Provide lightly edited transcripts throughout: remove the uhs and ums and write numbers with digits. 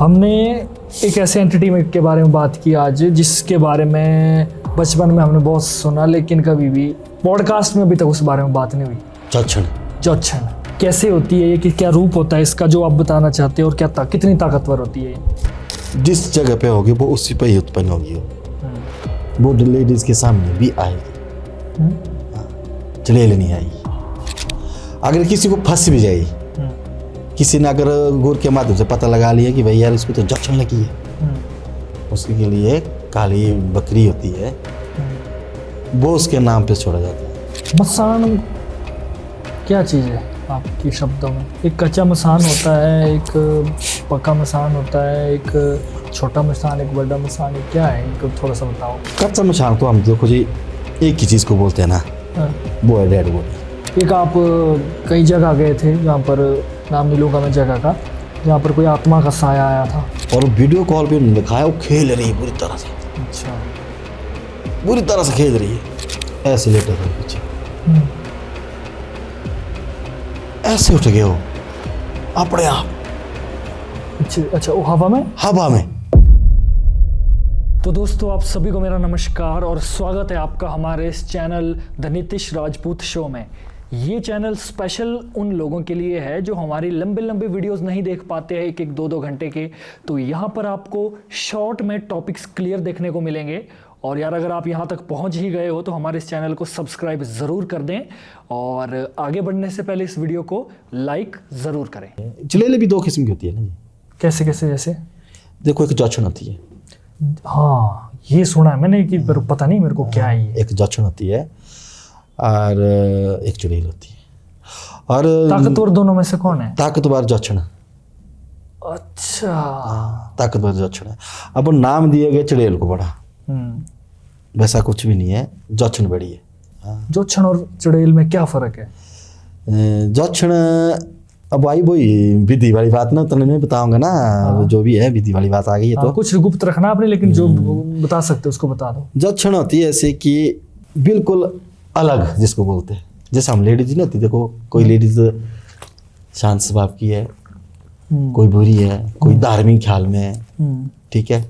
हमने एक ऐसे एंटिटी के बारे में बात की आज, जिसके बारे में बचपन में हमने बहुत सुना, लेकिन कभी भी पॉडकास्ट में अभी तक उस बारे में बात नहीं हुई। जोच्छन कैसे होती है ये, कि क्या रूप होता है इसका जो आप बताना चाहते हो, और क्या कितनी ताकतवर होती है ये? जिस जगह पे होगी वो उसी पे ही उत्पन्न होगी। वो लेडीज के सामने भी आएगी, चलेल नहीं आएगी। अगर किसी को फंस भी जाएगी, किसी ने अगर गुर के माध्यम से पता लगा लिया कि भाई यार इसको तो जोच्छन लगी है, उसके लिए काली बकरी होती है, वो उसके नाम पे छोड़ा जाता है। मसान क्या चीज़ है आपके शब्दों में? एक कच्चा मसान होता है, एक पक्का मसान होता है, एक छोटा मसान, एक बड़ा मसान, क्या है इनको थोड़ा सा बताओ। कच्चा मसान तो हम देखो जी एक ही चीज़ को बोलते हैं ना, वो है डेड बॉडी। एक आप कई जगह गए थे जहाँ पर, नाम नहीं लूँगा मैं जगह का, जहाँ पर कोई आत्मा का साया आया था, और वीडियो कॉल पे उन्होंने दिखाया वो खेल रही है पूरी तरह से। अच्छा, पूरी तरह से खेल रही है, ऐसे लेटे थे पीछे, ऐसे उठ गए हो अपने आप। अच्छा वो हवा में। तो दोस्तों आप सभी को मेरा नमस्कार और स्वागत है आपका हमारे इस channel the Nitish Rajput show में। ये चैनल स्पेशल उन लोगों के लिए है जो हमारी लंबे लंबे वीडियोस नहीं देख पाते हैं, एक एक दो घंटे के। तो यहाँ पर आपको शॉर्ट में टॉपिक्स क्लियर देखने को मिलेंगे। और यार अगर आप यहाँ तक पहुँच ही गए हो तो हमारे इस चैनल को सब्सक्राइब ज़रूर कर दें, और आगे बढ़ने से पहले इस वीडियो को लाइक ज़रूर करें। चलेले भी दो किस्म की होती है ना जी। कैसे जैसे? देखो एक जोच्छन होती है, हाँ ये सुना है मैंने, कि पता नहीं मेरे को क्या है ये। एक जोच्छन होती है और एक चुड़ैल होती है। और ताकतवर दोनों में से कौन है? ताकतवर जोच्छन। अच्छा, ताकतवर जोच्छन है। अब नाम दिए गए चुड़ैल को बड़ा, वैसा कुछ भी नहीं है, जोच्छन बड़ी है। जोच्छन और चुड़ैल में क्या फर्क है? जोच्छन अब आई वही विधि वाली बात ना, तो मैं बताऊंगा ना, जो भी है विधि वाली बात आ गई है। तो कुछ गुप्त रखना आपने, लेकिन जो बता सकते हो उसको बता दो। जोच्छन होती है ऐसे कि बिल्कुल अलग, जिसको बोलते हैं। जैसे हम लेडीज नहीं होती, देखो कोई लेडीज शांत स्वभाव की है, कोई बुरी है, कोई धार्मिक ख्याल में है, ठीक है।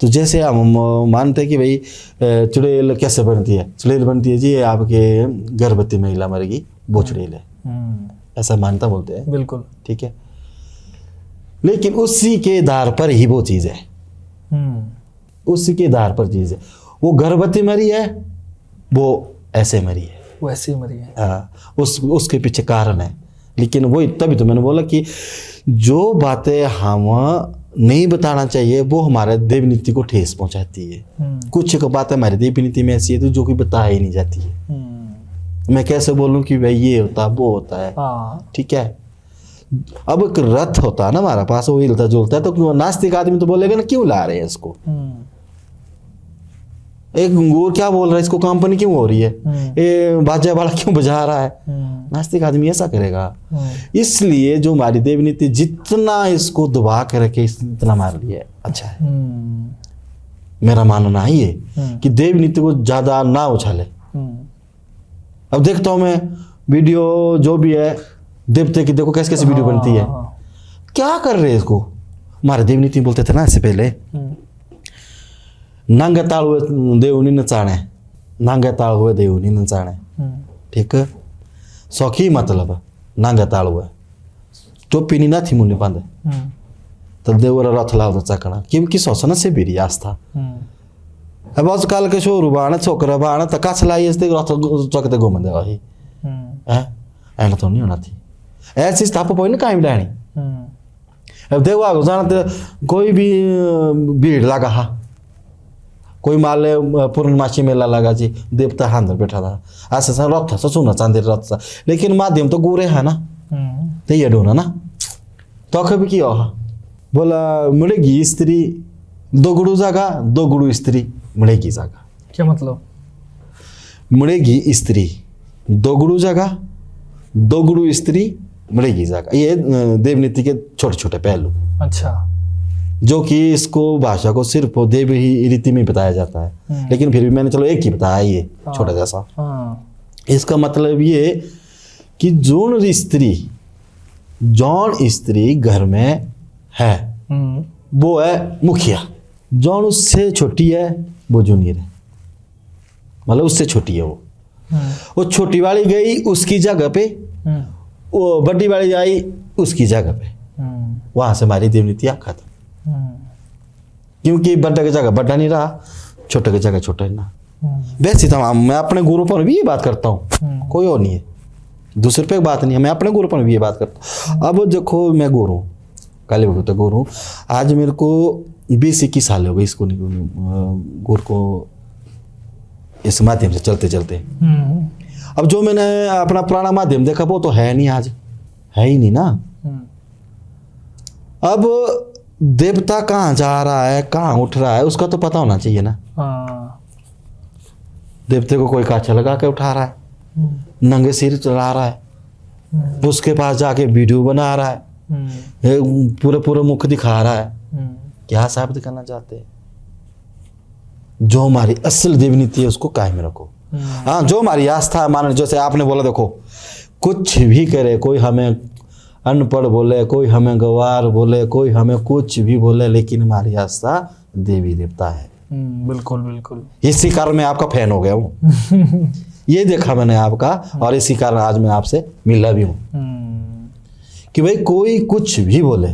तो जैसे हम मानते हैं कि भाई चुड़ैल कैसे बनती है? चुड़ैल बनती है जी आपके गर्भवती महिला मरेगी, वो चुड़ैल है, ऐसा मानता बोलते हैं। बिल्कुल ठीक है, लेकिन उसी के आधार पर ही वो चीज़ है, उसी के आधार पर चीज़ है। वो गर्भवती मरी है, वो ऐसे मरी है, वो ऐसे ही मरी है। हाँ, उसके पीछे कारण है। लेकिन वही तभी तो मैंने बोला कि जो बातें हम नहीं बताना चाहिए वो हमारे देव नीति को ठेस पहुंचाती है। कुछ बातें हमारी देव नीति में ऐसी है तो जो कि बताई ही नहीं जाती है। मैं कैसे बोलूं कि भाई ये होता वो होता है, ठीक है। अब एक रथ होता है ना हमारा पास, वो हिलता जुलता है, तो नास्तिक आदमी तो बोलेगा ना क्यों ला रहे हैं इसको, एक गुंगूर क्या बोल रहा है, इसको कंपनी क्यों हो रही है, ये बाजा वाला क्यों बजा रहा है। नास्तिक आदमी ऐसा करेगा। इसलिए जो हमारी देव नीति जितना इसको दबा कर रखे, इतना हमारे लिए अच्छा है। मेरा मानना है ये कि देव नीति को ज्यादा ना उछाले। अब देखता हूं मैं वीडियो जो भी है देवते की, देखो कैसे कैसे वीडियो बनती है, क्या कर रहे हैं इसको। हमारे देव नीति बोलते थे ना इससे पहले, नांगे ताल हुए देवनी नचाने, नांगे ताल हुए देवनी नचाने, ठीक है। सौखी मतलब नांगे ताल हुए टोपी नहीं ना थी मुन्ने पांदे, तो देवर रथ लाव चकना, क्योंकि सोचना से भी आस्था। अब आजकल के शोरू बाण छोकरा बाण तो काछ लाई रथ चकते घूमते वही है, ऐसा तो नहीं होना थी। ऐसी स्थाप पोई ना कहीं डाणी। अब देखो आगो जाना कोई भी भीड़ लगा, हा कोई मान ले पूर्णमासी मेला लगा जी, देवता हांदर बैठा था, ऐसा सा रथ था, सोना चांदी रथ था, लेकिन माध्यम तो गोरे है ना, तो ये डोना ना तो कभी की बोला मिलेगी स्त्री दो गुरु जागा, दो गुरु स्त्री मिलेगी जागा। क्या मतलब? मिलेगी स्त्री दो गुरु जगह, दो गुरु स्त्री मिलेगी जगह। ये देवनीति के छोटे छोटे पहलू। अच्छा, जो कि इसको भाषा को सिर्फ देव ही रीति में बताया जाता है, लेकिन फिर भी मैंने चलो एक ही बताया ये छोटा जैसा। इसका मतलब ये कि जौन स्त्री घर में है, वो है मुखिया, जौन उससे छोटी है वो जूनियर है, मतलब उससे छोटी है वो छोटी वाली गई उसकी जगह पे, वो बड़ी वाली आई उसकी जगह पे, वहां से हमारी देवनीति खत्म। क्योंकि बड़ा की जगह बड़ा नहीं रहा, छोटे की जगह छोटा ही ना। वैसे तमाम मैं अपने गुरु पर भी ये बात करता हूँ, कोई और नहीं है, दूसरे पे बात नहीं है, मैं अपने गुरु पर भी ये बात करता हूँ। अब देखो मैं गुरु हूँ, काली भगवत गुरु, आज मेरे को 20-21 साल हो गए इसको गुरु को इस माध्यम से चलते चलते। अब जो मैंने अपना पुराना माध्यम देखा वो तो है नहीं, आज है ही नहीं ना। अब देवता कहाँ जा रहा है कहाँ उठ रहा है उसका तो पता होना चाहिए ना। देवते को कोई काछा लगा के उठा रहा है, नंगे सिर चला रहा है, उसके पास जाके वीडियो बना रहा है, पूरे पूरे मुख दिखा रहा है, क्या साबित करना चाहते हैं? जो हमारी असल देवनीति है उसको कायम रखो। हाँ, जो हमारी आस्था मान, जैसे आपने बोला देखो कुछ भी करे, कोई हमें अनपढ़ बोले, कोई हमें गवार बोले, कोई हमें कुछ भी बोले, लेकिन हमारी आस्था देवी देवता है। बिल्कुल बिल्कुल, इसी कारण मैं आपका फैन हो गया हूँ। ये देखा मैंने आपका, और इसी कारण आज मैं आपसे मिला भी हूँ कि भाई कोई कुछ भी बोले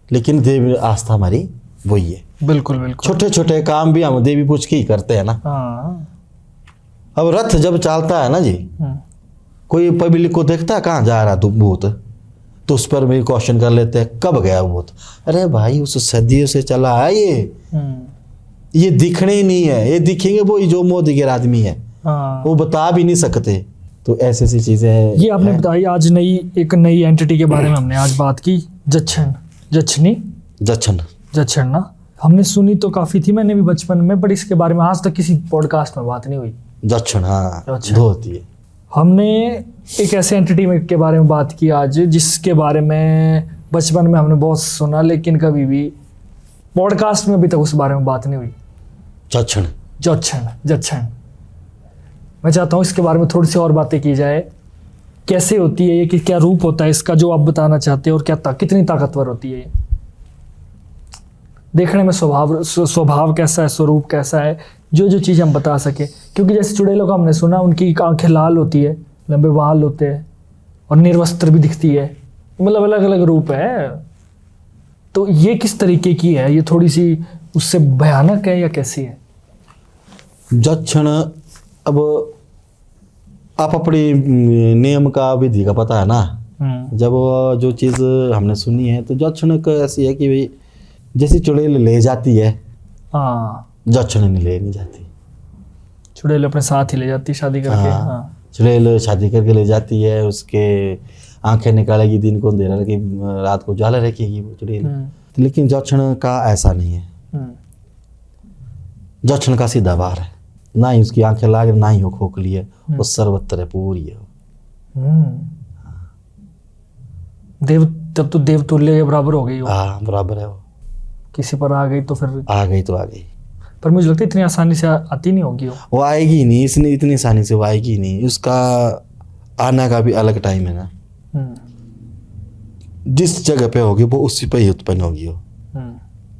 लेकिन देवी आस्था हमारी वही है। बिल्कुल बिल्कुल, छोटे छोटे काम भी हम देवी पूछ के ही करते हैं ना। अब रथ जब चलता है ना जी, कोई पब्लिक को देखता है कहाँ जा रहा है भूत, तो उस पर भी क्वेश्चन कर लेते हैं कब गया वो भूत। अरे भाई उस सदियों से चला है ये दिखने ही नहीं है, ये दिखेंगे वो जो मोदी के आदमी है, वो बता भी नहीं सकते। तो ऐसी ऐसी चीजें ये आपने बताई। आज एक नई एंटिटी के बारे में हमने आज बात की, जच्छन ना, हमने सुनी तो काफी थी, मैंने भी बचपन में, पर इसके बारे में आज तक किसी पॉडकास्ट में बात नहीं हुई। जच्छन, हाँ दो होती है। हमने एक ऐसे एंटिटी के बारे में बात की आज, जिसके बारे में बचपन में हमने बहुत सुना, लेकिन कभी भी पॉडकास्ट में अभी तक उस बारे में बात नहीं हुई। जच्छन। मैं चाहता हूँ इसके बारे में थोड़ी सी और बातें की जाए, कैसे होती है ये, कि क्या रूप होता है इसका जो आप बताना चाहते हैं, और क्या कितनी ताकतवर होती है ये, देखने में स्वभाव कैसा है, स्वरूप कैसा है, जो चीज़ हम बता सके। क्योंकि जैसे चुड़ैलों का हमने सुना, उनकी आंखें लाल होती है, लंबे बाल होते हैं, और निर्वस्त्र भी दिखती है, मतलब अलग अलग रूप है। तो ये किस तरीके की है, ये थोड़ी सी उससे भयानक है या कैसी है? जच्छन, अब आप अपनी नियम का विधि का पता है ना। जब जो चीज़ हमने सुनी है तो जच्छन का ऐसी है कि भाई जैसी चुड़ैल ले जाती है, जच्छन नहीं जाती। चुड़ैल अपने साथ ही ले जाती शादी करके। चुड़ैल शादी करके ले जाती है, उसके आंखें निकालेगी, दिन को अंधेरा रखेगी, रात को उजाला रखेगी वो चुड़ैल। लेकिन जच्छन का ऐसा नहीं है। जच्छन का सीधा बार है, ना ही उसकी आंखें लाग, ना ही वो खोखली है, वो सर्वत्र है, पूरी है। तब तो देवतुल्य के बराबर हो गई वो। हाँ बराबर है वो। किसी पर आ गई तो फिर आ गई तो आ गई, पर मुझे लगता है इतनी आसानी से आती नहीं होगी वो आएगी नहीं, इसने इतनी आसानी से वो आएगी नहीं। उसका आने का भी अलग टाइम है ना। जिस जगह पे होगी वो उसी पे ही उत्पन्न होगी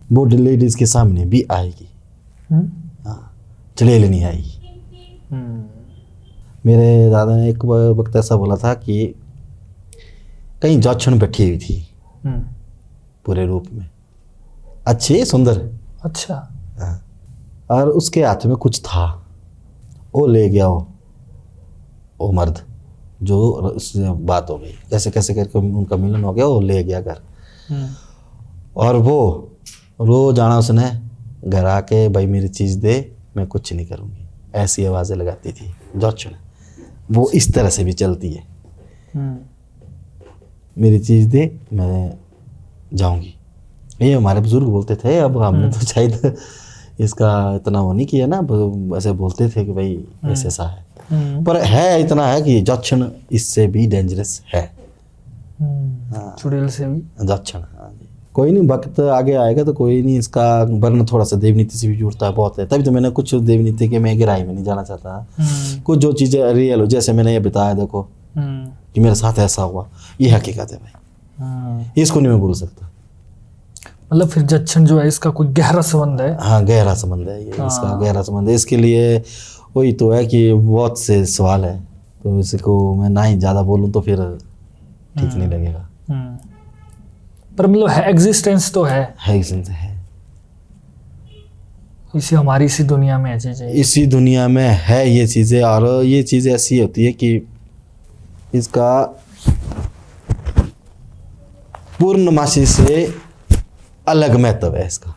वो लेडीज के सामने भी आएगी। हाँ, चुड़ैल नहीं आएगी। मेरे दादा ने एक वक्त ऐसा बोला था कि कहीं जच्छन बैठी हुई थी पूरे रूप में, अच्छी सुंदर। अच्छा। हाँ, और उसके हाथ में कुछ था, वो ले गया वो मर्द, जो उससे बात हो गई, कैसे कैसे करके उनका मिलन हो गया, वो ले गया घर। और वो रोज आना उसने घर आके, भाई मेरी चीज़ दे, मैं कुछ नहीं करूँगी, ऐसी आवाज़ें लगाती थी जच्छन। वो इस तरह से भी चलती है, मेरी चीज़ दे मैं जाऊँगी, ये हमारे बुजुर्ग बोलते थे। अब हमने तो शायद इसका इतना वो नहीं किया ना, ऐसे बोलते थे कि भाई ऐसे ऐसा है, पर है इतना है कि जच्छन इससे भी डेंजरस है। चुड़ैल से भी जच्छन। हाँ जी, कोई नहीं, वक्त आगे आएगा तो कोई नहीं, इसका वर्ण थोड़ा सा देवनीति से भी जुड़ता है बहुत है। तभी तो मैंने कुछ देवनीति के मैं गहराई में नहीं जाना चाहता। कुछ जो चीज़ें रियल हो, जैसे मैंने ये बताया देखो कि मेरे साथ ऐसा हुआ, ये हकीकत है भाई, इसको नहीं मैं बोल सकता। मतलब फिर जच्छन जो है इसका कोई गहरा संबंध है। हाँ, गहरा संबंध है ये, इसका गहरा संबंध है। इसके लिए वही तो है कि बहुत से सवाल है, तो इसको मैं ना ही ज़्यादा बोलूँ तो फिर ठीक नहीं लगेगा। पर मतलब है, एग्जिस्टेंस तो है एग्जिस्टेंस है, इसी हमारी इसी दुनिया में है चीजें। इसी दुनिया में है ये चीज़ें, और ये चीज़ें ऐसी होती है कि इसका पूर्णमासी से अलग महत्व है इसका।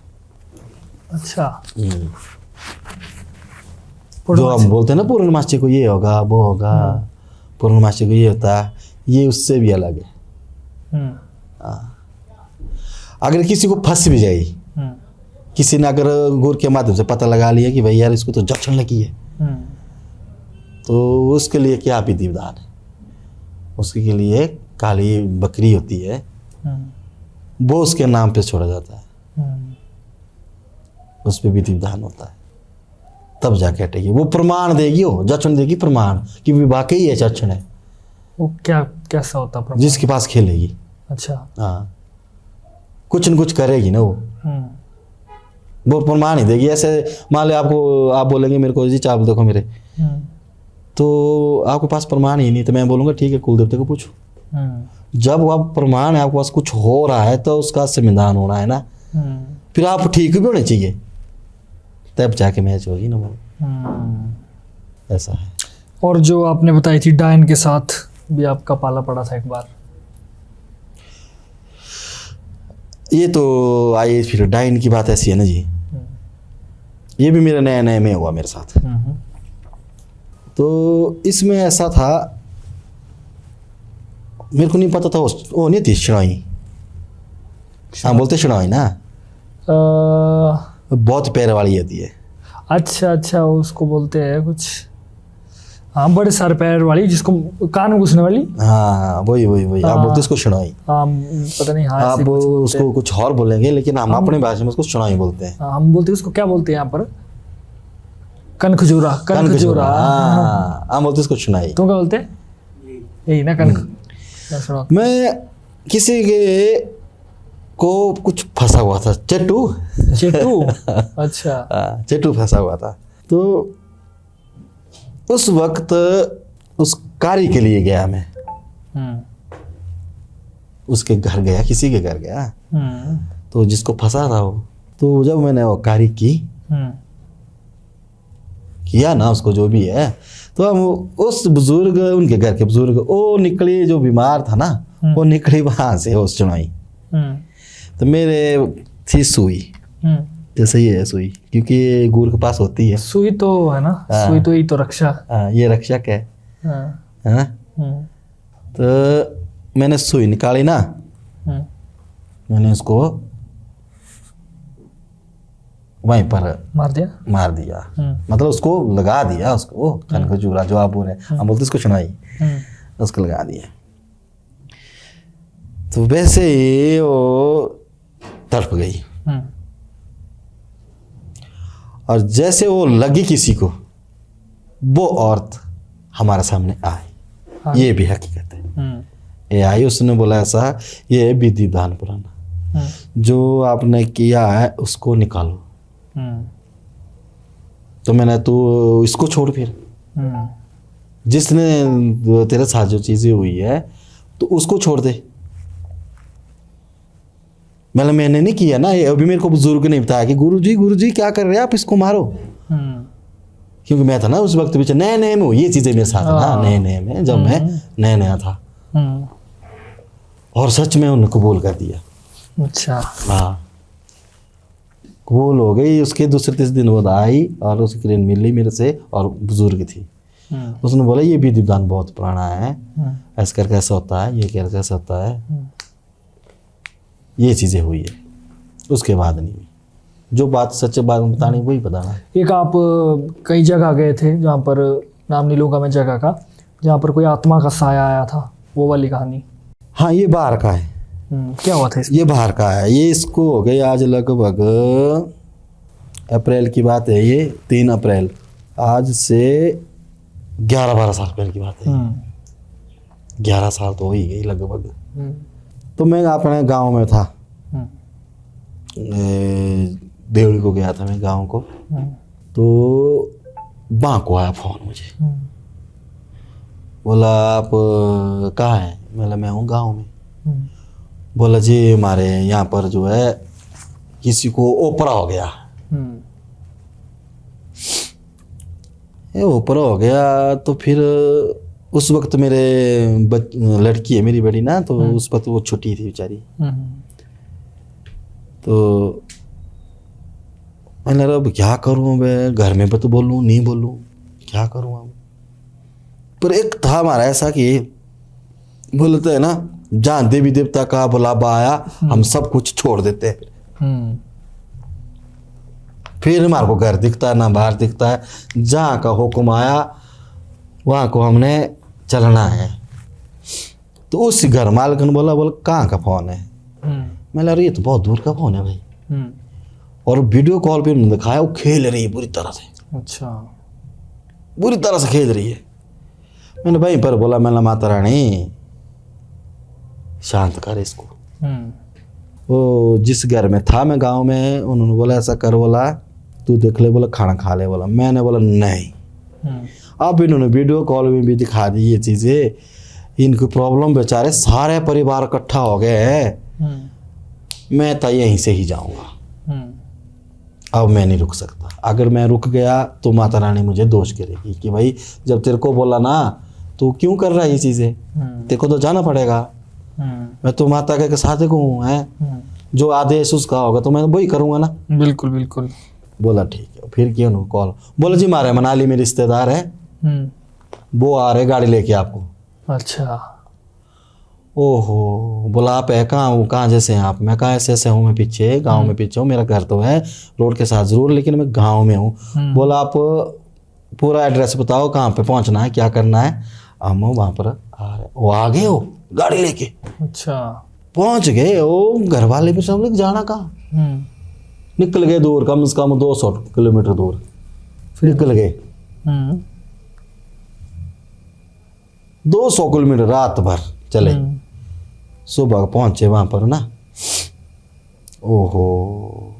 अच्छा, जो हम बोलते हैं ना पूर्णमासी को ये होगा वो होगा, पूर्णमासी को ये होता है, ये उससे भी अलग है। अगर किसी को फंस भी जाएगी, किसी ने अगर गुर के माध्यम से पता लगा लिया कि भाई यार इसको तो जक्षण लगी है, तो उसके लिए क्या विधि विधान है, उसके लिए काली बकरी होती है, वो उसके नाम पे छोड़ा जाता है, उस पर विधि विधान होता है, तब जाके हटेगी। वो प्रमाण देगी, वो जक्षण देगी प्रमाण कि वाकई ये जक्षण है। वो क्या कैसा होता प्रमाण? जिसके पास खेलेगी। अच्छा, हाँ, कुछ न कुछ करेगी ना वो प्रमाण ही देगी। ऐसे मान लो आपको, आप बोलेंगे मेरे को जी चावल देखो मेरे, तो आपके पास प्रमाण ही नहीं, तो मैं बोलूँगा ठीक है कुल देवते को पूछो। जब आप प्रमाण है, आपके पास कुछ हो रहा है तो उसका संविधान होना है ना, फिर आप ठीक भी होने चाहिए, तब जाके मैच होगी ना वो। ऐसा है। और जो आपने बताई थी डायन के साथ भी आपका पाला पड़ा था एक बार, ये तो आइए फिर डायन की बात ऐसी है ना जी, ये भी मेरे नए नए में हुआ मेरे साथ। तो इसमें ऐसा था, मेरे को नहीं पता था वो नहीं थी शनाई, हाँ बोलते शनाई ना, बहुत पैर वाली होती है। अच्छा अच्छा, उसको बोलते हैं कुछ, हाँ बड़े सारे पैर वाली, जिसको कान में घुसने वाली। हाँ वही वही वही, आप बोलते इसको शनाई। पता नहीं, हाँ आप उसको कुछ और बोलेंगे, लेकिन हम अपने भाषा में उसको शनाई बोलते हैं। हम बोलते हैं उसको, क्या बोलते हैं यहाँ पर, कनखजूरा। कनखजूरा, हाँ हम बोलते इसको शनाई। तुम क्या बोलते हैं? यही ना कनख। मैं किसी के को कुछ फंसा हुआ था, चेटू। अच्छा, चेटू फंसा हुआ था, तो उस वक्त उस कार्य के लिए गया मैं, उसके घर गया, किसी के घर गया, तो जिसको फंसा था वो, तो जब मैंने वो कार्य किया ना उसको, जो भी है, तो हम उस बुजुर्ग, उनके घर के बुजुर्ग, वो निकली, जो बीमार था ना वो निकली वहां से उस चुनाई। तो मेरे थी सुई, जैसे ही है सुई, क्योंकि गुरु के पास होती है सुई, तो है ना, सुई तो ही तो रक्षा, ये रक्षक है। हाँ? तो मैंने सुई निकाली ना, मैंने उसको वहीं पर मार दिया, मतलब उसको लगा दिया, उसको कनखजूरा जो आप बोल रहे हैं, हम बोलते उसको सुनाई, उसको लगा दिया। तो वैसे ही वो तड़प गई, और जैसे वो लगी किसी को, वो औरत हमारे सामने आई। ये भी हकीकत है, ये आई, उसने बोला ऐसा, ये विधि विधान पुराना, जो आपने किया है उसको निकालो। तो मैंने, तू इसको छोड़, फिर जिसने तेरे साथ जो चीजें हुई है तो उसको छोड़ दे। मैंने नहीं किया ना, अभी मेरे को बुजुर्ग ने बताया कि गुरुजी क्या कर रहे हैं आप, इसको मारो। क्योंकि मैं था ना उस वक्त पीछे नए नए में, ये चीजें मेरे साथ ना नए नए में, जब मैं नया नया था, और सच में उन्हें कबूल कर दिया। अच्छा, हाँ कबूल हो गई। उसके दूसरे तीसरे दिन वो आई और उसकी किरण मिली मेरे से, और बुजुर्ग थी, उसने बोला ये विधि विधान बहुत पुराना है, ऐसा कर कैसा होता है, ये कर कैसा होता है, ये चीज़ें हुई है। उसके बाद नहीं हुई, जो बात सच बात बतानी वही बताना। एक आप कई जगह गए थे जहाँ पर, नाम नहीं लूँगा मैं जगह का, जहाँ पर कोई आत्मा का साया आया था, वो वाली कहानी। हाँ ये बाहर का है। क्या हुआ था इसमें? ये बाहर का है, ये इसको हो गई आज लगभग अप्रैल की बात है, ये 3 अप्रैल, आज से 11-12 साल पहले की बात है। 11 साल तो हो ही गई लगभग। तो मैं अपने गांव में था, देवड़ी को गया था मैं गाँव को, तो वहाँ को आया फ़ोन मुझे, बोला आप कहाँ हैं? बोला मैं हूँ गाँव में। बोला जी हमारे यहाँ पर जो है किसी को ओपरा हो गया। ये ओपरा हो गया तो फिर उस वक्त मेरे लड़की है मेरी बड़ी ना, तो उस वक्त वो छोटी थी बेचारी। तो मैंने लगा अब क्या करूँ मैं, घर में तो बोलूँ नहीं बोलूँ, क्या करूँ अब। पर एक था हमारा ऐसा कि बोलते हैं ना, जहाँ देवी देवता का बुलावा आया हम सब कुछ छोड़ देते हैं। फिर हमारे को घर दिखता है ना बाहर दिखता है, जहाँ का हुक्म आया वहाँ को हमने चलना है। तो उस घर मालिक ने बोला कहाँ का फ़ोन है? मैंने अरे ये तो बहुत दूर का फ़ोन है भाई। और वीडियो कॉल पे उन्होंने दिखाया, वो खेल रही है बुरी तरह से। अच्छा, बुरी तरह से खेल रही है। मैंने वहीं पर बोला, मैंने माता रानी शांत कर इसको। वो जिस घर में था मैं गांव में, उन्होंने बोला ऐसा कर, बोला तू देख ले, बोला खाना खा ले। बोला मैंने बोला नहीं। अब इन्होंने वीडियो कॉल में भी दिखा दी ये चीज़ें, इनकी प्रॉब्लम बेचारे सारे परिवार इकट्ठा हो गए हैं। मैं तो यहीं से ही जाऊंगा, अब मैं नहीं रुक सकता। अगर मैं रुक गया तो माता रानी मुझे दोष करेगी कि भाई जब तेरे को बोला ना तो क्यों कर रहा है ये चीज़ें, तेरे को तो जाना पड़ेगा। मैं तो माता के साथ को हूँ, है जो आदेश उसका होगा तो मैं वही करूँगा ना। बिल्कुल बिल्कुल। बोला ठीक है। फिर किया उनको कॉल, बोला जी हमारे मनाली में रिश्तेदार है, वो आ रहे गाड़ी लेके आपको। अच्छा। ओहो, बोला आप है कहाँ हूँ, कहाँ जैसे हैं आप? मैं कहाँ ऐसे ऐसे हूँ, मैं पीछे गांव में पीछे हूँ, मेरा घर तो है रोड के साथ जरूर, लेकिन मैं गांव में हूँ। बोला आप पूरा एड्रेस बताओ, कहाँ पे पहुँचना है, क्या करना है। हम वहाँ पर आ रहे, वो आ गए हो गाड़ी लेके। अच्छा, पहुँच गए वो। घर वाले भी सब लोग जाना कहाँ, निकल गए दूर, कम से कम 200 किलोमीटर दूर निकल गए। 200 किलोमीटर रात भर चले, सुबह पहुंचे वहां पर ना। ओहो,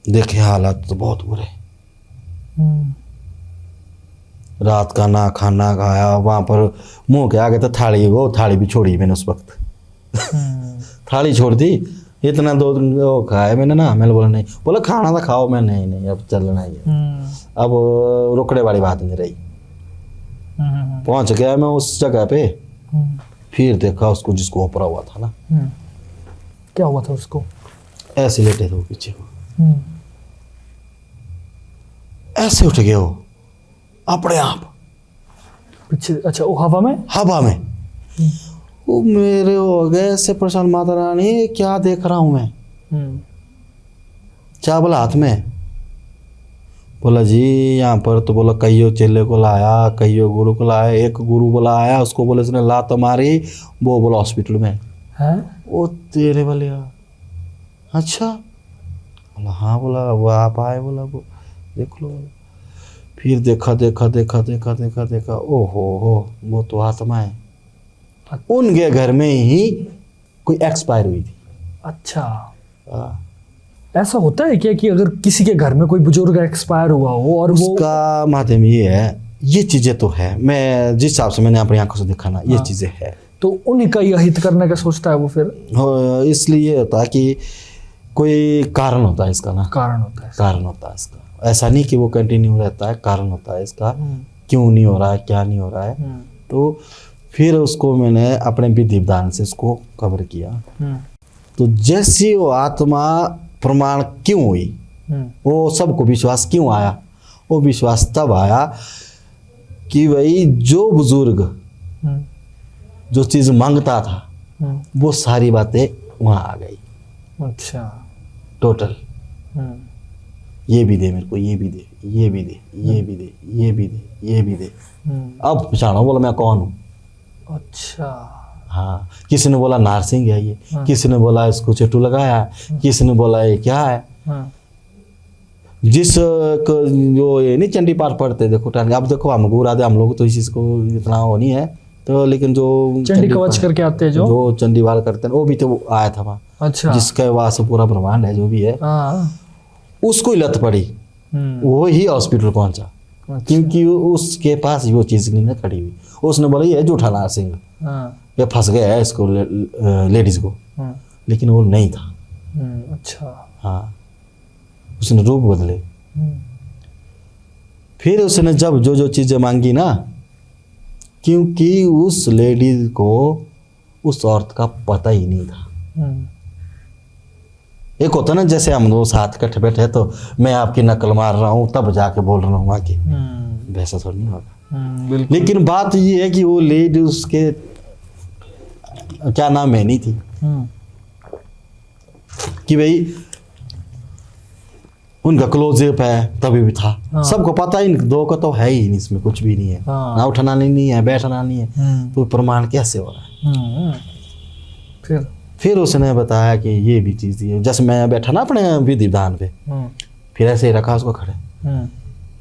देखे हालात तो बहुत बुरे। रात का ना खाना खाया, वहां पर मुंह के आगे तो थाली भी छोड़ी मैंने उस वक्त। थाली छोड़ दी, इतना दो वो खाया मैंने ना। मैंने बोला नहीं, बोला खाना था खाओ। मैं नहीं अब चलना ही है, अब रुकने वाली बात नहीं रही। पहुंच गया मैं उस जगह पे। फिर देखा उसको जिसको ओपरा हुआ था ना। क्या हुआ था उसको? ऐसे लेटे थे वो पीछे को, ऐसे उठ गए वो अपने आप पीछे। अच्छा, वो हवा में वो मेरे हो गए ऐसे परेशान, माता रानी क्या देख रहा हूं मैं। चावल हाथ में। बोला जी यहाँ पर तो बोला कईयों चेले को लाया, कईयों गुरु को लाया, एक गुरु बोला आया, उसको बोले उसने लात मारी, वो बोला हॉस्पिटल में है। वो तेरे वाले। अच्छा, बोला हाँ, बोला वो आप आए, बोला वो देख लो। फिर देखा, ओहो वो तो आत्मा है। उनके घर में ही कोई एक्सपायर हुई थी। अच्छा, ऐसा होता है क्या कि अगर किसी के घर में कोई बुजुर्ग एक्सपायर हुआ हो और उसका माध्यम ये है, ये चीजें तो है, मैं जिस हिसाब से मैंने अपनी आंखों से देखा ना, ये चीजें है। तो उन्हीं का यह हित करने का सोचता है वो फिर। इसलिए होता है कि कोई कारण होता है इसका ना, कारण होता है इसका। ऐसा नहीं कि वो कंटिन्यू रहता है, कारण होता है इसका, क्यों नहीं हो रहा है, क्या नहीं हो रहा है। तो फिर उसको मैंने अपने विधि विधान से उसको कवर किया। तो जैसी वो आत्मा प्रमाण क्यों हुई, वो सबको विश्वास क्यों आया? वो विश्वास तब आया कि भाई जो बुजुर्ग जो चीज मांगता था वो सारी बातें वहां आ गई। अच्छा, टोटल ये भी दे मेरे को, ये भी दे, ये भी दे, ये भी दे, ये भी दे, ये भी दे। अब पछाड़ो, बोला मैं कौन हूँ। अच्छा, हाँ। किसी ने बोला नारसिंह है ये, किसी ने बोला इसको चेटू लगाया है, किसी ने बोला ये क्या है। जिस जो ये नहीं चंडी पाठ पढ़ते देखो, अब देखो हम गुरु आदि हम लोग तो इस चीज को इतना वो नहीं है, तो लेकिन जो चंडी कवच करके आते हैं, जो चंडी वाल करते हैं, वो भी तो आया था वहाँ। अच्छा। जिसका वास पूरा ब्रह्मांड है जो भी है, हाँ। उसको ही लत पड़ी, वो ही हॉस्पिटल पहुंचा। अच्छा। क्योंकि उसके पास वो चीज़ नहीं ना खड़ी हुई। उसने बोला ये झूठा नर्सिंग, हाँ। ये फंस गया है इसको, लेडीज़ को, हाँ। लेकिन वो नहीं था। अच्छा। हाँ, उसने रूप बदले। फिर उसने जब जो जो चीज़ें मांगी ना, क्योंकि उस लेडीज को उस औरत का पता ही नहीं था। एक होता ना जैसे हम दो साथ इकट्ठे बैठे तो मैं आपकी नकल मार रहा हूँ तब जाके बोल रहा हूँ आके, वैसा थोड़ा नहीं होगा। बिल्कुल। लेकिन बात ये है कि वो लेडी उसके क्या नाम है नहीं थी कि भाई उनका क्लोजअप है, तभी भी था। हाँ। सबको पता ही दो का तो है ही नहीं, इसमें कुछ भी नहीं है। हाँ। ना उठना नहीं है, बैठना नहीं है, तो प्रमाण कैसे हो रहा है? फिर उसने बताया कि ये भी चीज़ है। जैसे मैं बैठा ना अपने विधि विधान पे, फिर ऐसे ही रखा उसको खड़े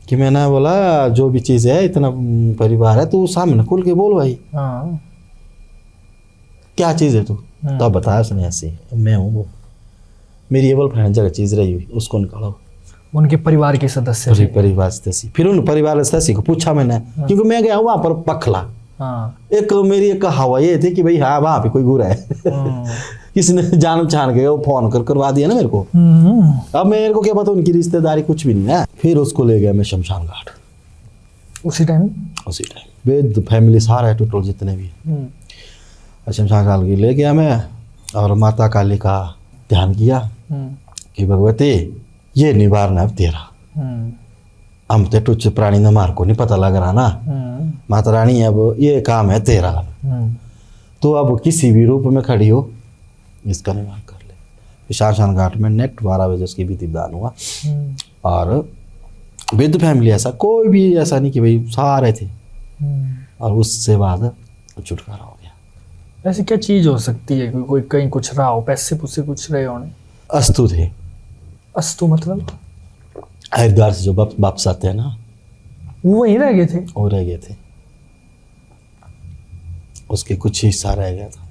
कि मैंने बोला जो भी चीज़ है, इतना परिवार है, तू सामने खुल के बोल भाई, क्या चीज़ है तू? तब बताया उसने ऐसे, मैं हूँ वो, मेरी एबल फ्रेंड जगह चीज़ रही हुई, उसको निकालो। उनके परिवार के सदस्य थे। परिवार सदस्य। फिर उन परिवार सदस्य को पूछा मैंने, क्योंकि मैं गया वहाँ पर पखला। एक मेरी एक हवा ये थी कि भाई हाँ वहाँ पे कोई गुर है। किसी ने जान पहचान के वो फोन करवा दिया ना मेरे को। अब मेरे को क्या पता उनकी रिश्तेदारी कुछ भी नहीं है। फिर उसको ले गया मैं शमशान घाट। उसी टाइम वे फैमिली सारा है टोटल जितने भी, शमशान घाट के ले गया मैं, और माता काली का ध्यान किया कि भगवती ये निवारण है तेरा, हम तो तुझ प्राणी न मार को नहीं पता लग रहा ना, माता रानी अब ये काम है तेरा, तो अब किसी भी रूप में खड़ी हो इसका निवारण कर ले। शमशान घाट में नेट 12 बजे उसकी विधि विधान हुआ, और विद फैमिली ऐसा कोई भी ऐसा नहीं कि भाई सारे थे, और उससे बाद छुटकारा हो गया। ऐसी क्या चीज हो सकती है कोई कहीं कुछ रहा हो, पैसे पुसे कुछ रहे होने? अस्तु थे। अस्तु मतलब हरिद्वार से जो वापस आते हैं ना, वो वहीं रह गए थे? वो रह गए थे, उसके कुछ हिस्सा रह गया था।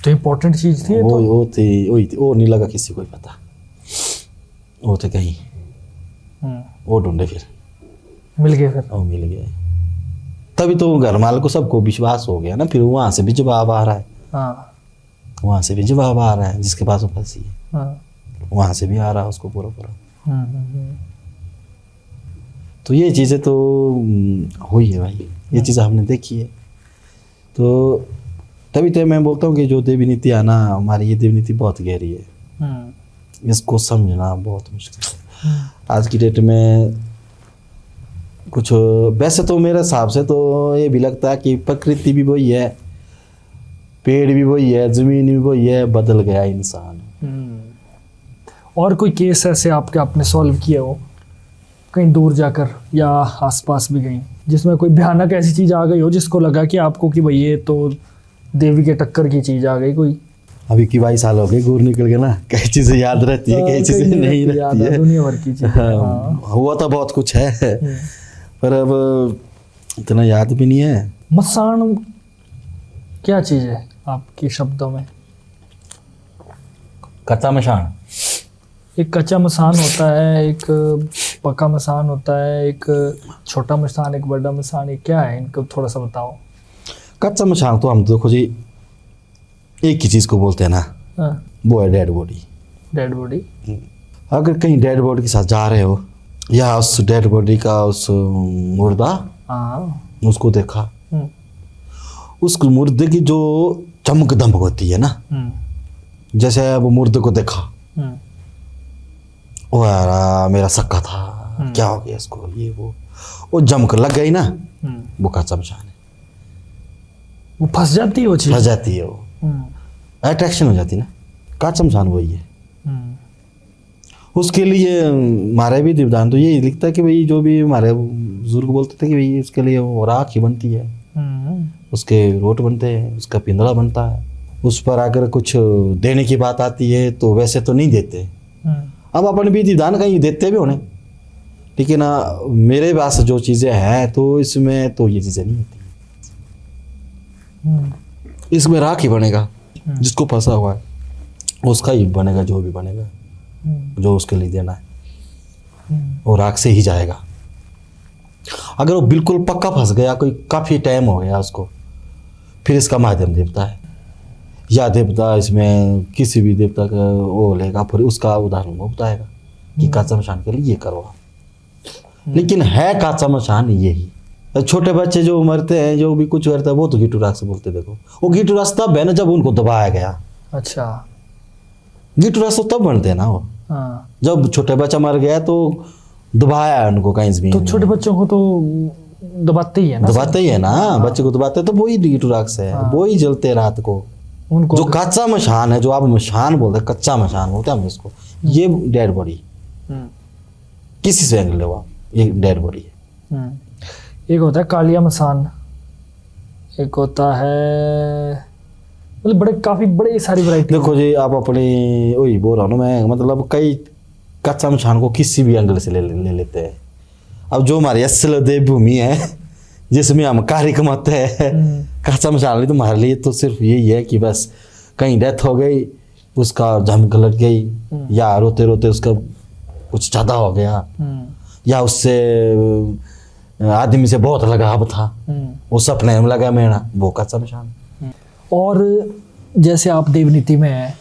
तो इम्पोर्टेंट चीज थी वो थी, वही थी, वो नहीं लगा किसी को पता, वो थे कहीं, वो ढूंढे, फिर मिल गए। फिर वो मिल गए, तभी तो घर माल को सबको विश्वास हो गया ना। फिर वहां से भी जवाब आ रहा है, वहां से भी जवाब आ रहा है, जिसके पास वो फंसी है वहां से भी आ रहा है उसको पूरा पूरा। तो ये चीज़ें तो हुई है भाई, ये चीज़ें हमने देखी है। तो तभी तो मैं बोलता हूँ कि जो देवी नीति है ना हमारी, ये देवी नीति बहुत गहरी है, इसको समझना बहुत मुश्किल है आज की डेट में। कुछ वैसे तो मेरे हिसाब से तो ये भी लगता है कि प्रकृति भी वही है, पेड़ भी वही है, जमीन भी वही है, बदल गया इंसान। और कोई केस ऐसे आपने सॉल्व किया हो कहीं दूर जाकर या आसपास भी कहीं, जिसमें कोई भयानक ऐसी चीज आ गई हो जिसको लगा कि आपको कि भाई ये तो देवी के टक्कर की चीज आ गई कोई? अभी की 22 साल हो गए, गुर निकल गए ना, कई चीजें याद रहती है, कई चीजें नहीं रहती है, दुनिया भर की चीजें। हुआ तो बहुत कुछ है, पर अब इतना याद भी नहीं है। मसान क्या चीज है आपके शब्दों में? कच्चा मसान। एक कच्चा मसान होता है, एक पक्का मसान होता है, एक छोटा मसान, एक बड़ा मसान, ये क्या है? इनको थोड़ा सा बताओ। कच्चा मसान तो हम देखो जी एक ही चीज को बोलते हैं ना, वो है डेड बॉडी। Dead body. अगर कहीं डेड बॉडी के साथ जा रहे हो, या उस डेड बॉडी का उस मुर्दा उसको देखा, उस मुर्दे की जो चमक दमक होती है ना, जैसे वो मुर्दे को देखा, वो यार मेरा सक्का था, क्या हो गया इसको, ये वो जमक लग गई ना, वो कच्चा मसान है। वो फंस जाती है, वो चीज फंस जाती है, वो अट्रैक्शन हो जाती है ना, कच्चा मसान वही है। उसके लिए हमारे भी दिव्यान तो यही लिखता है कि भाई जो भी हमारे बुजुर्ग बोलते थे कि भाई उसके लिए वो राख ही बनती है, उसके रोट बनते हैं, उसका पिंजड़ा बनता है। उस पर अगर कुछ देने की बात आती है तो वैसे तो नहीं देते, अब अपन भी दिव्यान कहीं देते भी होने, लेकिन मेरे पास जो चीज़ें हैं तो इसमें तो ये चीज़ें नहीं होती, इसमें राख ही बनेगा जिसको फंसा हुआ है। उसका ही बनेगा जो भी बनेगा, जो उसके लिए देना है, वो राख से ही जाएगा। अगर वो बिल्कुल पक्का फंस गया, कोई काफ़ी टाइम हो गया उसको, फिर इसका माध्यम देवता है या देवता, इसमें किसी भी देवता का वो लेगा, फिर उसका उदाहरण वो बताएगा कि काचा मशान के लिए ये करो आप। लेकिन है काचा मशान यही। छोटे बच्चे जो मरते हैं, जो भी कुछ करता है, वो तो घीटू राख से बोलते। देखो वो घीटू राख तब है ना जब उनको दबाया गया। अच्छा, घीटू राख तो तब बनते हैं ना वो, हाँ। जब छोटे बच्चा मर गया तो दबाया उनको कहीं से भी। तो छोटे बच्चों को तो दबाते ही है ना, दबाते ही है ना, बच्चे को दबाते हैं, तो वही घीटू राख से है, वही जलते हैं रात को। उनको जो कच्चा मशान है, जो आप मशान बोलते हैं, कच्चा मशान बोलते हैं हम इसको, ये डेड बॉडी किसी से एंगल लो आप, ये डेड बॉडी है। एक होता है कालिया मसान, एक होता है, मतलब बड़े काफी बड़े सारी वैरायटी। देखो जी, आप अपनी वही बोल रहा हूँ ना मैं, मतलब कई कच्चा मशान को किसी भी एंगल से ले लेते हैं। अब जो हमारी असल देवभूमि है जिसमें हम कार्य कमाते हैं, कच्चा मशान तो हमारे लिए तो सिर्फ यही है कि बस कहीं डेथ हो गई, उसका झमक लग गई, या रोते रोते उसका कुछ ज़्यादा हो गया, या उससे आदमी से बहुत लगाव था, वो सपने में लगा मेरा, वो कच्चा मशान। और जैसे आप देवनीति में हैं,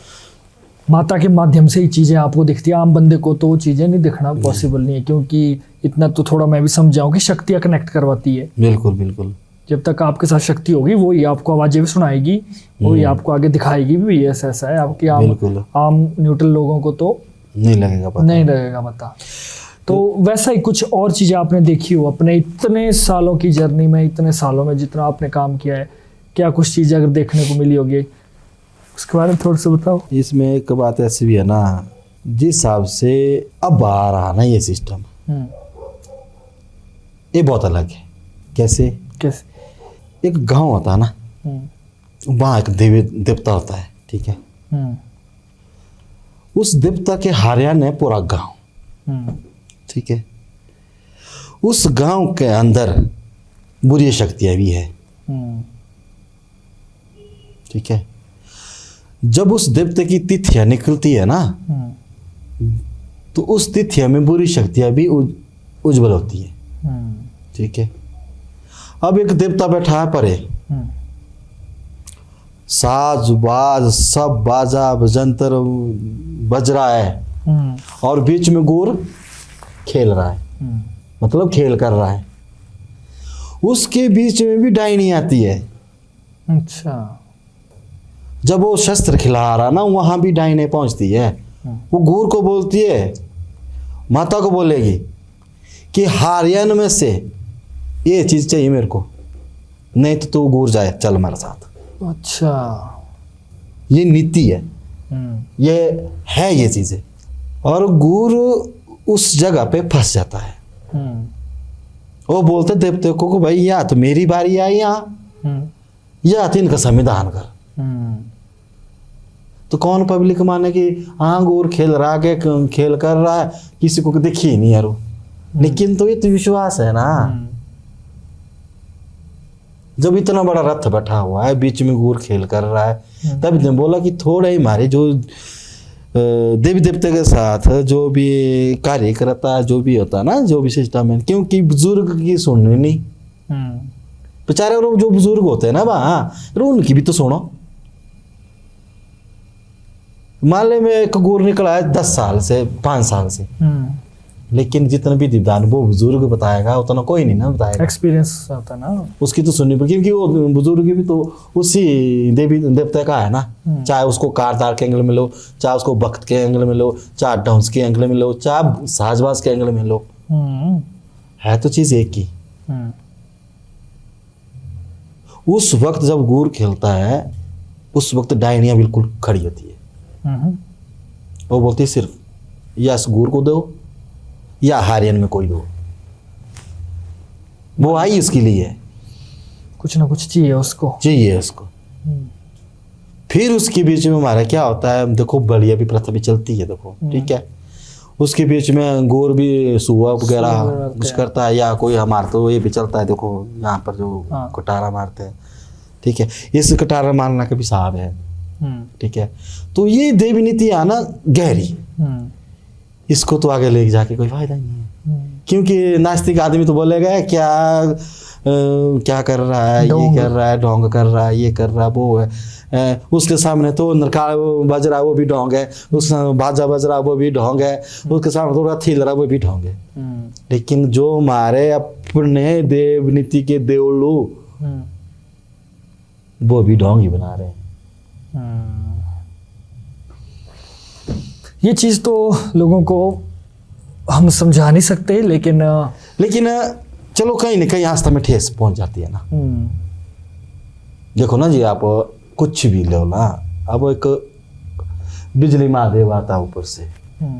माता के माध्यम से ही चीज़ें आपको दिखती है, आम बंदे को तो वो चीज़ें नहीं दिखना पॉसिबल नहीं है, क्योंकि इतना तो थोड़ा मैं भी समझाऊँ कि शक्तियाँ कनेक्ट करवाती है। बिल्कुल बिल्कुल। जब तक आपके साथ शक्ति होगी, वो ही आपको आवाज़ें भी सुनाएगी, वो ही आपको आगे दिखाएगी भी, ऐसा ऐसा है। आपकी आम न्यूट्रल लोगों को तो नहीं लगेगा पता। नहीं लगेगा पता। तो वैसा ही कुछ और चीज़ें आपने देखी हो अपने इतने सालों की जर्नी में, इतने सालों में जितना आपने काम किया है, क्या कुछ चीज़ें अगर देखने को मिली होगी उसके बारे में थोड़ा सा बताओ। इसमें एक बात ऐसी भी है ना, जिस हिसाब से अब आ रहा ना ये सिस्टम, ये बहुत अलग है। कैसे? एक गांव होता है ना, वहाँ एक देवता होता है, ठीक है। उस देवता के हरियाणा है पूरा गांव, ठीक है। उस गांव के अंदर बुरी शक्तियां भी है, ठीक है। जब उस देवता की तिथियां निकलती है ना, तो उस तिथिया में बुरी शक्तियां भी उज्जवल होती है, ठीक है। अब एक देवता बैठा है परे, साज बाज सब बाजा बजंतर बज रहा है, और बीच में गुर खेल रहा है, मतलब खेल कर रहा है। उसके बीच में भी डायनी आती है। अच्छा। जब वो शस्त्र खिला रहा ना, वहां भी डायनी पहुंचती है। वो गुर को बोलती है, माता को बोलेगी कि हारियन में से ये चीज चाहिए मेरे को, नहीं तो तू गुर जाए, चल हमारे साथ। अच्छा, ये नीति है, ये है ये चीजें। और गुर उस जगह पे फंस जाता है। वो बोलते देवते को भाई या तो मेरी बारी आई यहाँ, या तो इनका संविधान कर। तो कौन पब्लिक माने कि हाँ गुर खेल रहा है, खेल कर रहा है, किसी को दिखी नहीं यार। लेकिन तो ये तो विश्वास है ना। जब इतना बड़ा रथ बैठा हुआ है, बीच में गुर खेल कर रहा है, तब इसने बोला कि थोड़े ही हमारे जो देवी देवता के साथ जो भी कार्य करता है, जो भी होता है ना, जो भी सिस्टम है, क्योंकि बुजुर्ग की सुननी नहीं, बेचारे लोग जो बुजुर्ग होते हैं ना वहाँ, उनकी भी तो सुनो। माले में एक गुर निकला है 10 साल से 5 साल से, लेकिन जितना भी दीदान वो बुजुर्ग बताएगा उतना कोई नहीं ना बताएगा। एक्सपीरियंस होता है ना उसकी तो सुननी पड़ेगी, क्योंकि वो बुजुर्ग भी तो उसी देवी देवता का है ना। चाहे उसको कारदार के एंगल में लो, चाहे उसको भक्त के एंगल में लो, चाहे डांस के एंगल में लो, चाहे साजबाज के एंगल में लो, है तो चीज एक ही। उस वक्त जब गुर खेलता है, उस वक्त डायनियां बिल्कुल खड़ी होती है। वो बोलती है सिर्फ या इस गुर को दो या हारियन में कोई दो। वो आई उसके लिए, कुछ ना कुछ चाहिए उसको। फिर उसके बीच में हमारा क्या होता है, देखो बलिया भी प्रथा भी चलती है, देखो ठीक है। उसके बीच में गोर भी सुआ वगैरह कुछ करता है, या कोई हमारा तो ये भी चलता है, देखो यहाँ पर जो कटारा मारते हैं, ठीक है। इस कटारा मारना का भी साहब है, ठीक है। तो ये देवी नीति आना गहरी, इसको तो आगे ले जाके कोई फायदा ही नहीं है। क्योंकि नास्तिक आदमी तो बोलेगा क्या क्या कर रहा है, ये कर रहा है, ढोंग कर रहा है, ये कर रहा है, वो है। उसके सामने तो नरकाल बज रहा है, वो भी ढोंग है। उस बाजा बज रहा है, वो भी ढोंग है। उसके सामने थोड़ा थिल रहा है, वो भी ढोंग है। लेकिन जो हमारे अपने देव नीति के देवलू, वो भी ढोंग ही बना रहे हैं। ये चीज तो लोगों को हम समझा नहीं सकते, लेकिन चलो कहीं ना कहीं आस्था में ठेस पहुंच जाती है ना। देखो ना जी, आप कुछ भी लो ना, अब एक बिजली महादेव आता है ऊपर से,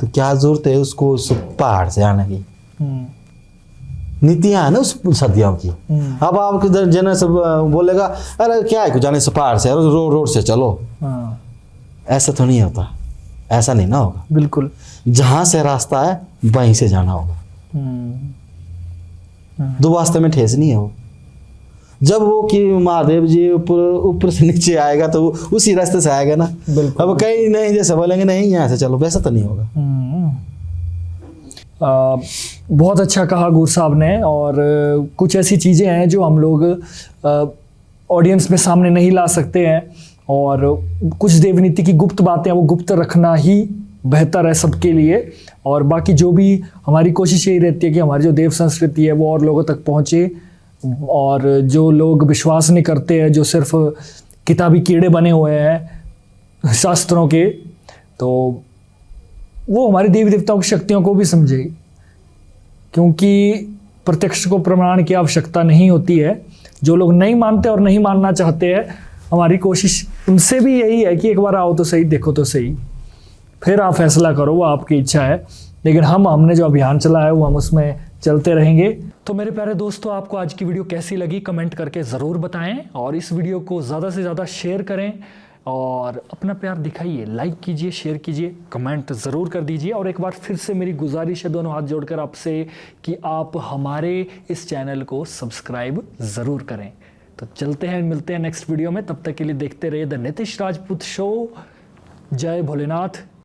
तो क्या जरूरत है उसको उस पहाड़ से आने की? नीतियां है ना उस सदियों की। अब आपके जन सब बोलेगा अरे क्या है, जाने से पहाड़ से, रोड से चलो। ऐसा तो नहीं होता, ऐसा नहीं ना होगा। बिल्कुल, जहां से रास्ता है वहीं से जाना होगा। दो वास्ते में ठेस नहीं है वो। जब वो कि महादेव जी ऊपर से नीचे आएगा तो वो उसी रास्ते से आएगा ना। अब कहीं नहीं जैसे बोलेंगे नहीं यहाँ से चलो, वैसा तो नहीं होगा। बहुत अच्छा कहा गुरु साहब ने। और कुछ ऐसी चीज़ें हैं जो हम लोग ऑडियंस में सामने नहीं ला सकते हैं, और कुछ देवनीति की गुप्त बातें वो गुप्त रखना ही बेहतर है सबके लिए। और बाकी जो भी हमारी कोशिश यही रहती है कि हमारी जो देव संस्कृति है वो और लोगों तक पहुँचे, और जो लोग विश्वास नहीं करते हैं, जो सिर्फ किताबी कीड़े बने हुए हैं शास्त्रों के, तो वो हमारी देवी देवताओं की शक्तियों को भी समझे। क्योंकि प्रत्यक्ष को प्रमाण की आवश्यकता नहीं होती है। जो लोग नहीं मानते और नहीं मानना चाहते हैं, हमारी कोशिश उनसे भी यही है कि एक बार आओ तो सही, देखो तो सही, फिर आप फैसला करो, वो आपकी इच्छा है। लेकिन हमने जो अभियान चलाया है वो हम उसमें चलते रहेंगे। तो मेरे प्यारे दोस्तों, आपको आज की वीडियो कैसी लगी कमेंट करके ज़रूर बताएं, और इस वीडियो को ज़्यादा से ज़्यादा शेयर करें और अपना प्यार दिखाइए, लाइक कीजिए, शेयर कीजिए, कमेंट ज़रूर कर दीजिए। और एक बार फिर से मेरी गुजारिश है दोनों हाथ जोड़कर आपसे कि आप हमारे इस चैनल को सब्सक्राइब ज़रूर करें। तो चलते हैं, मिलते हैं नेक्स्ट वीडियो में। तब तक के लिए देखते रहिए द नितिश राजपूत शो। जय भोलेनाथ।